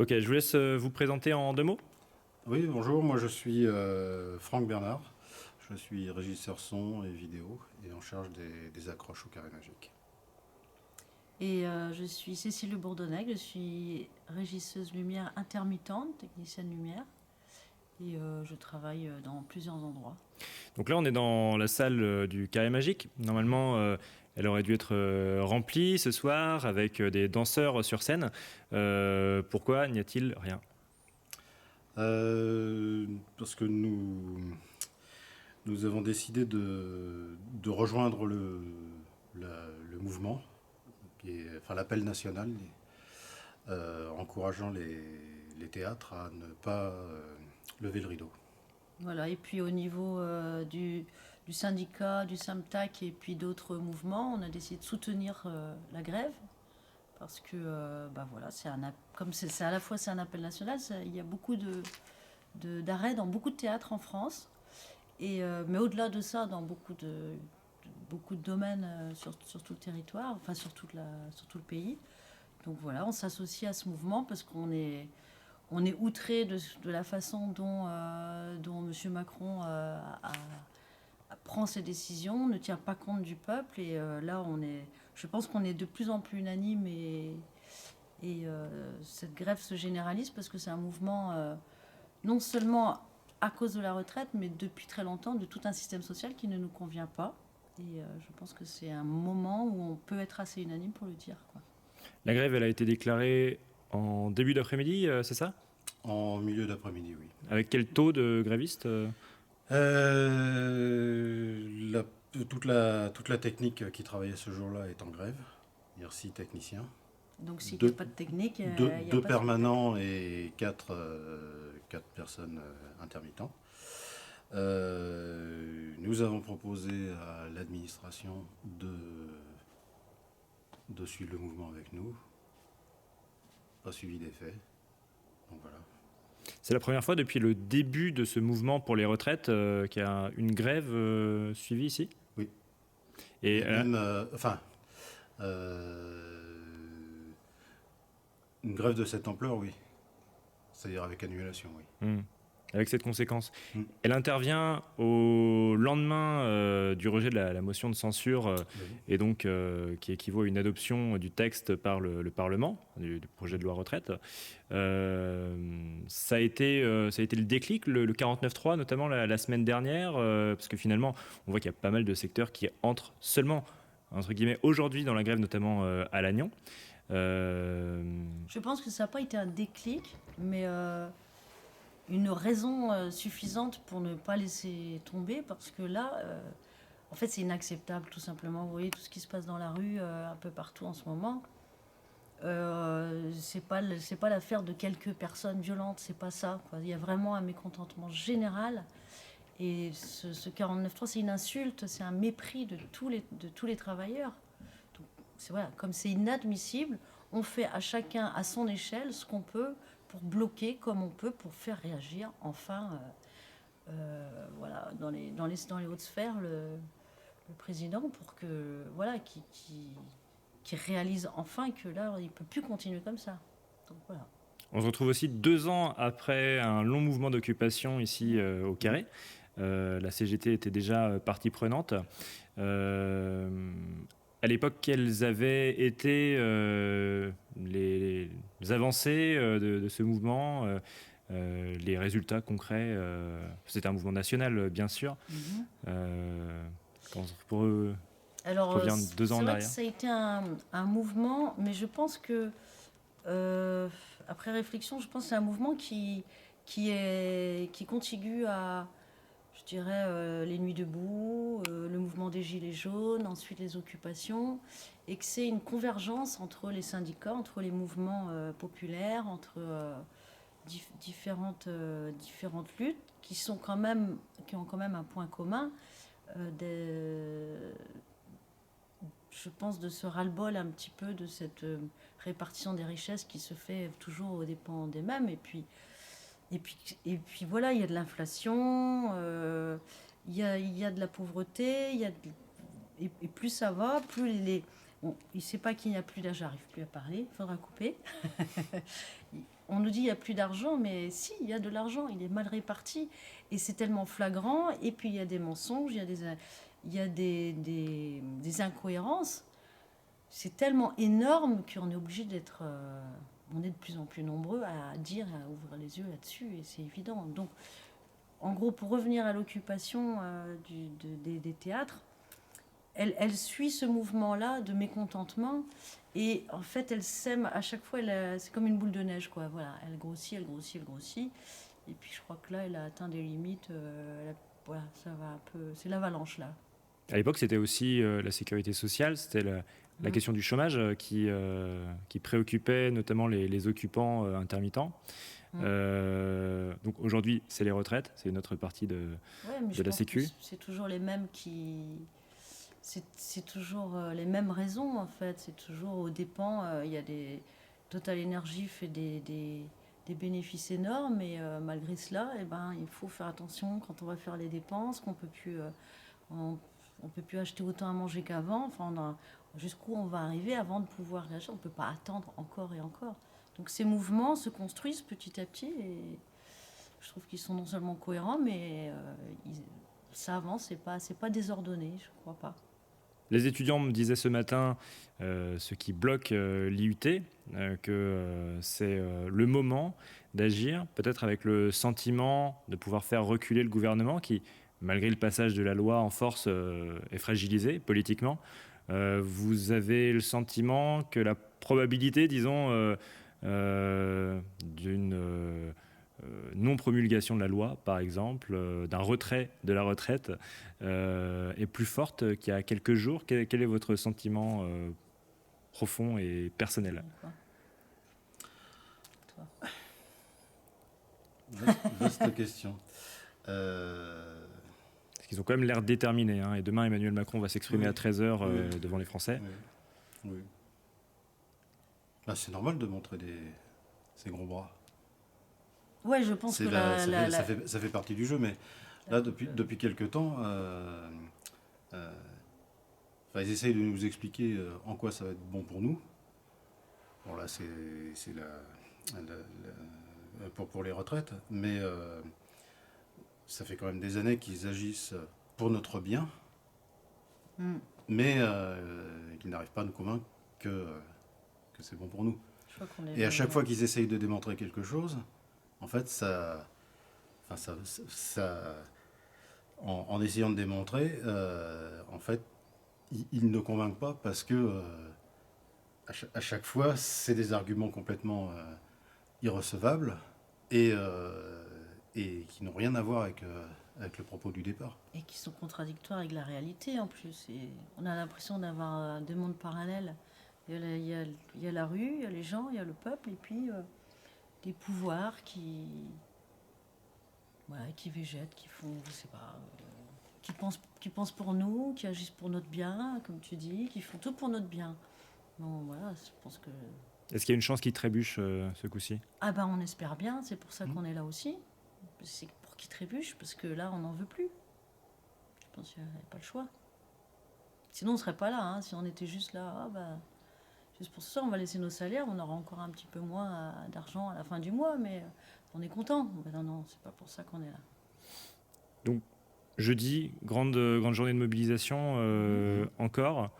Ok, je vous laisse vous présenter en 2 mots. Oui, bonjour, moi je suis Franck Bernard. Je suis régisseur son et vidéo et en charge des accroches au carré magique. Et je suis Cécile Le Bourdonnec, je suis régisseuse lumière intermittente, technicienne lumière. Et je travaille dans plusieurs endroits. Donc là, on est dans la salle du Carré Magique. Normalement, elle aurait dû être remplie ce soir avec des danseurs sur scène. Pourquoi n'y a-t-il rien? Parce que nous avons décidé de rejoindre le mouvement, enfin l'appel national, encourageant les théâtres à ne pas lever le rideau. Voilà, et puis au niveau du syndicat, du SAMTAC et puis d'autres mouvements, on a décidé de soutenir la grève parce que bah voilà, comme c'est à la fois c'est un appel national, il y a beaucoup d'arrêts dans beaucoup de théâtres en France. Et, mais au-delà de ça, dans beaucoup de domaines sur tout le territoire, enfin sur tout le pays. Donc voilà, on s'associe à ce mouvement parce on est outré de la façon dont M. Macron prend ses décisions, ne tient pas compte du peuple. Et là, je pense qu'on est de plus en plus unanime et cette grève se généralise parce que c'est un mouvement non seulement à cause de la retraite, mais depuis très longtemps de tout un système social qui ne nous convient pas. Et je pense que c'est un moment où on peut être assez unanime pour le dire, quoi. La grève, elle a été déclarée en début d'après-midi, c'est ça? En milieu d'après-midi, oui. Avec quel taux de grévistes? La- toute la technique qui travaillait ce jour-là est en grève. Merci techniciens. Donc s'il n'y a Deux, pas de technique, il deux, n'y a deux pas de spectacle. permanents et quatre personnes intermittentes. Nous avons proposé à l'administration de suivre le mouvement avec nous. Pas suivi des faits. Donc voilà. C'est la première fois depuis le début de ce mouvement pour les retraites qu'il y a une grève suivie ici? Oui. Et Même, euh, une grève de cette ampleur, oui. C'est-à-dire avec annulation, oui. avec cette conséquence. Mm. Elle intervient au lendemain du rejet de la motion de censure Oui. et donc qui équivaut à une adoption du texte par le Parlement, du projet de loi retraite. Ça a été le déclic, le 49.3 notamment la semaine dernière, parce que finalement, on voit qu'il y a pas mal de secteurs qui entrent seulement, entre guillemets, aujourd'hui dans la grève, notamment à Lannion. Je pense que ça n'a pas été un déclic, mais une raison suffisante pour ne pas laisser tomber, parce que là, en fait, c'est inacceptable, tout simplement. Vous voyez tout ce qui se passe dans la rue, un peu partout en ce moment. C'est pas l'affaire de quelques personnes violentes, c'est pas ça, quoi. Il y a vraiment un mécontentement général. Et ce 49.3, c'est une insulte, c'est un mépris de tous les travailleurs. Donc, voilà, comme c'est inadmissible, on fait à chacun, à son échelle, ce qu'on peut pour bloquer comme on peut, pour faire réagir enfin, voilà, dans les hautes sphères, le président, pour que, voilà, qui réalise enfin que là, il ne peut plus continuer comme ça. Donc voilà. On se retrouve aussi 2 ans après un long mouvement d'occupation ici au Carré. La CGT était déjà partie prenante. À l'époque, quelles avaient été les avancées de ce mouvement, les résultats concrets? C'était un mouvement national, bien sûr. Quand on Alors, revient 2 ans c'est en vrai que arrière. ça a été un mouvement, mais je pense que, après réflexion, je pense que c'est un mouvement qui contigue à, je dirais, les Nuits debout, le mouvement des Gilets jaunes, ensuite les occupations, et que c'est une convergence entre les syndicats, entre les mouvements populaires, entre différentes luttes qui ont quand même un point commun, je pense, de ce ras-le-bol un petit peu de cette répartition des richesses qui se fait toujours aux dépens des mêmes. Et puis voilà, il y a de l'inflation, il y a de la pauvreté, et plus ça va, plus bon, il ne sait pas qu'il n'y a plus d'âge, j'arrive plus à parler, il faudra couper. on nous dit il n'y a plus d'argent, mais si, il y a de l'argent, il est mal réparti. Et c'est tellement flagrant. Et puis il y a des mensonges, il y a des incohérences. C'est tellement énorme qu'on est obligé d'être... on est de plus en plus nombreux à dire, à ouvrir les yeux là-dessus, et c'est évident. Donc, en gros, pour revenir à l'occupation des théâtres, elle suit ce mouvement-là de mécontentement, et en fait, elle sème à chaque fois, c'est comme une boule de neige, quoi. Voilà, elle grossit, elle grossit, elle grossit, et puis je crois que là, elle a atteint des limites. Voilà, ça va un peu, c'est l'avalanche là. À l'époque, c'était aussi la sécurité sociale, c'était la question du chômage qui préoccupait notamment les occupants intermittents. Donc aujourd'hui, c'est les retraites, c'est une autre partie de la Sécu. C'est toujours les mêmes c'est toujours les mêmes raisons en fait. C'est toujours aux dépens. Il y a Total Energy fait des bénéfices énormes, et malgré cela, il faut faire attention quand on va faire les dépenses, qu'on peut plus, on peut plus acheter autant à manger qu'avant. Enfin, jusqu'où on va arriver avant de pouvoir réagir. On ne peut pas attendre encore et encore. Donc ces mouvements se construisent petit à petit, et je trouve qu'ils sont non seulement cohérents, mais ça avance, c'est pas désordonné, je crois pas. Les étudiants me disaient ce matin, ce qui bloque l'IUT, que c'est le moment d'agir, peut-être avec le sentiment de pouvoir faire reculer le gouvernement qui, malgré le passage de la loi en force, est fragilisé politiquement. Vous avez le sentiment que la probabilité, disons, d'une non-promulgation de la loi, par exemple, d'un retrait de la retraite, est plus forte qu'il y a quelques jours. Quel est votre sentiment profond et personnel? Vaste question. Parce qu'ils ont quand même l'air déterminés. Et demain, Emmanuel Macron va s'exprimer à 13h devant les Français. Oui. Bah, c'est normal de montrer ses gros bras. Ouais, je pense que ça fait partie du jeu, mais là, depuis quelques temps, ils essayent de nous expliquer en quoi ça va être bon pour nous. Bon, là, c'est pour les retraites, mais ça fait quand même des années qu'ils agissent pour notre bien, mais qu'ils n'arrivent pas à nous convaincre que c'est bon pour nous. Et à chaque fois qu'ils essayent de démontrer quelque chose, en fait, en essayant de démontrer, en fait, ils ne convainquent pas parce que à chaque fois, c'est des arguments complètement irrecevables et qui n'ont rien à voir avec le propos du départ. Et qui sont contradictoires avec la réalité en plus. Et on a l'impression d'avoir deux mondes parallèles. Il y a la rue, il y a les gens, il y a le peuple, et puis des pouvoirs qui végètent, qui font, je sais pas, qui pensent pour nous, qui agissent pour notre bien, comme tu dis, qui font tout pour notre bien. Bon, voilà, je pense que... Est-ce qu'il y a une chance qu'ils trébuchent ce coup-ci? On espère bien, c'est pour ça qu'on est là aussi. C'est pour qu'ils trébuchent, parce que là, on n'en veut plus. Je pense qu'il n'y a pas le choix. Sinon, on ne serait pas là. Si on était juste là, juste pour ça, on va laisser nos salaires, on aura encore un petit peu moins d'argent à la fin du mois, mais on est content. Non, c'est pas pour ça qu'on est là. Donc, jeudi, grande journée de mobilisation encore.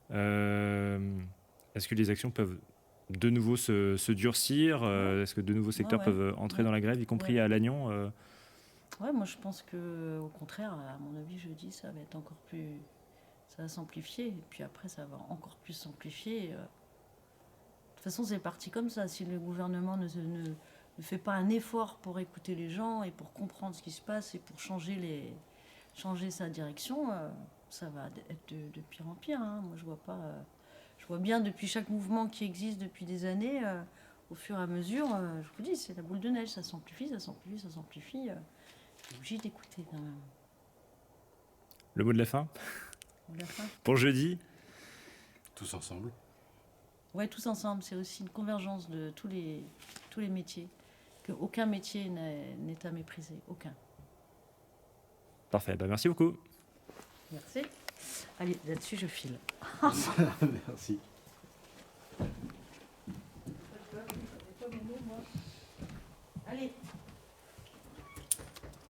Est-ce que les actions peuvent de nouveau se durcir? Est-ce que de nouveaux secteurs peuvent entrer dans la grève, y compris à Lannion? Moi je pense que, au contraire, à mon avis, jeudi, ça va être encore plus... Ça va s'amplifier, et puis après, ça va encore plus s'amplifier. De toute façon, c'est parti comme ça. Si le gouvernement ne fait pas un effort pour écouter les gens et pour comprendre ce qui se passe et pour changer sa direction, ça va être de pire en pire. Moi, je vois pas... je vois bien depuis chaque mouvement qui existe depuis des années, au fur et à mesure, je vous dis, c'est la boule de neige, ça s'amplifie, ça s'amplifie, ça s'amplifie. Je suis obligée d'écouter quand même. Le mot de la fin? Pour jeudi? Tous ensemble. Ouais, tous ensemble, c'est aussi une convergence de tous les métiers. Aucun métier n'est à mépriser, aucun. Parfait, merci beaucoup. Merci. Allez, là-dessus, je file. Merci. Allez.